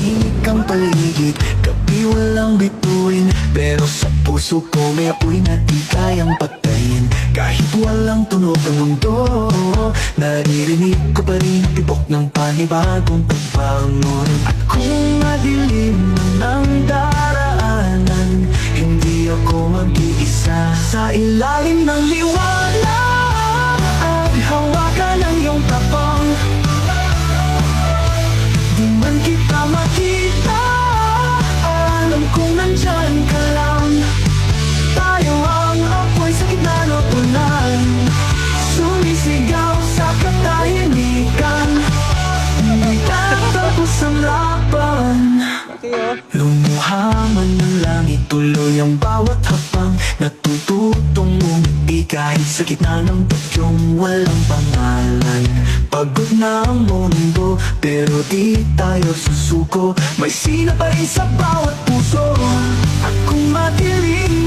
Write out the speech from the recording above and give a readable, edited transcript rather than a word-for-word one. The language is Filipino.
tahimik ang paligid, gabi walang bituin, pero sa puso ko may apoy na di kayang patayin. Kahit walang tunog ang mundo, naririnig ko pa rin ang tibok ng panibagong pagbangon. At kung madilim ang daraanan, hindi ako mag-iisa. Sa ilalim ng liwanag at hawakan ang iyong tapang, di man kita makita, alam kong nandyan ka lang. Tayo ang apoy sa gitna ng ulan, sumisigaw sa katahimikan, hindi tatapos ang laban. Lumuha man ng langit, tuloy ang bawat hakbang, natututong umiti kahit sa gitna ng bagyong walang pangalan. Pagod na ang mundo, pero di tayo susuko, may sina pa rin sa bawat puso. At kung madilim